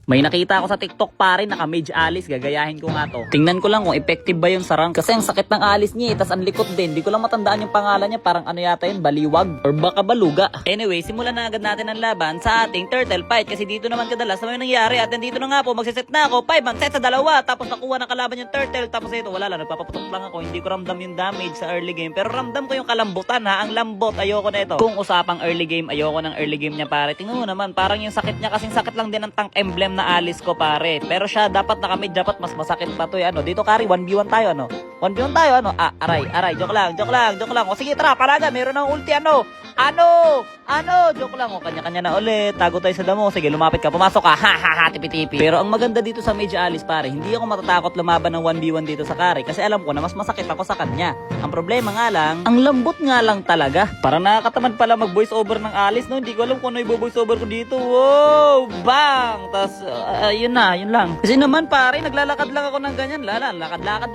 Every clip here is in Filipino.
May nakita ako sa TikTok pare, naka-mage Alice, gagayahin ko nga to. Tingnan ko lang kung effective ba yun sa rank. Kasi ang sakit ng Alice niya, tas ang likot din. Di ko lang matandaan yung pangalan niya, parang ano yata yun, baliwag or baka baluga. Anyway, simulan na agad natin ang laban sa ating turtle fight kasi dito naman kadalas na may nangyari at nandito na nga po, magsiset na ako, 5 man set sa dalawa, tapos nakuha na kalaban yung turtle, tapos ito wala lang, nagpapaputok lang ako, hindi ko ramdam yung damage sa early game, pero ramdam ko yung kalambutan ha, ang lambot, ayoko na ito. Kung usapang early game, ayoko ng early game niya pare, tingnan mo naman, parang yung sakit niya kasing sakit lang din ng tank emblem na Alice ko pare, pero siya dapat nakamid, dapat mas masakit pa to ano, dito kari 1v1 tayo ano, 1v1 tayo ano, aray, joke lang, o sige tara, palaga, meron ng ulti ano, joke lang, o kanya-kanya na ulit, tago tayo sa damo, sige lumapit ka, pumasok ka, ha, tipi-tipi. Pero ang maganda dito sa Mage Alice pare, hindi ako matatakot lumaban ng 1v1 dito sa kare, kasi alam ko na mas masakit ako sa kanya. Ang problema nga lang, ang lambot nga lang talaga. Parang nakakatamad pala mag voice over ng Alice, no, hindi ko alam kung ano i-voice over ko dito, wow, bang, tas, yun lang. Kasi naman pare, naglalakad lang ako ng ganyan, lakad-lakad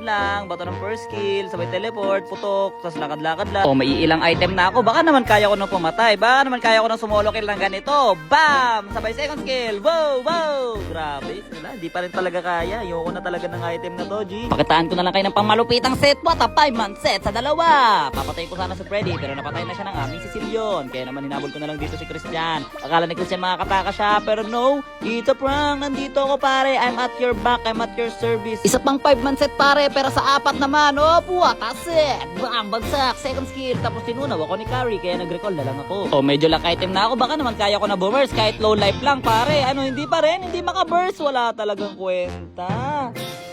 lang, bato ng first skill, sabay teleport, putok, tas lakad-lakad lang. O may ilang item na ako, baka naman kaya ko nang pumatay, baka naman kaya ko nang sumolo kill ng ganito, bam, sabay second skill, wow, grabe, wala, di pa rin talaga kaya, ayoko na talaga ng item na to, G. Pakitaan ko na lang kayo ng pangmalupitang set, what a 5-man set sa dalawa. Papatay ko sana si Freddy, pero napatay na siya ng aming Sicilion, kaya naman hinabol ko na lang dito si Christian. Akala ni Christian makakataka siya, pero no, it's a prank, nandito ako pare, I'm at your back, I'm at your service. Isa pang 5-man set pare, pero sa 4 naman, what a set, bang, bagsak, second skill, tapos tinunaw ako ni Carrie, kaya nag-recall na lang ako. O medyo luck item na ako, baka naman kaya ko na boomers, kahit low life lang pare, ano, hindi pa rin, hindi maka-burst, wala talagang kwenta.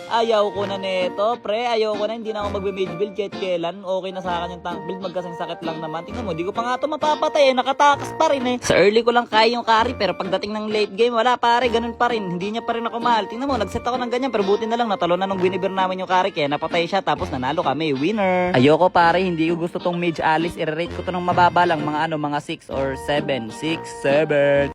Ayaw ko na neto, pre. Ayaw ko na, hindi na ako magbe-mage build kahit kailan. Okay na sa akin yung tank build, magkasing sakit lang naman. Tingnan mo, di ko pa nga ito mapapatay, nakatakas pa rin Sa early ko lang kaya yung carry, pero pagdating ng late game, wala pare, ganun pa rin. Hindi niya pa rin ako mahal. Tingnan mo, nagset ako ng ganyan, pero buti na lang, natalo na nung binibir namin yung carry, kaya napatay siya, tapos nanalo kami, winner. Ayoko pare, hindi ko gusto tong Mage Alice, i-rate ko to ng mababa lang, mga 6 or 7. 6, 7.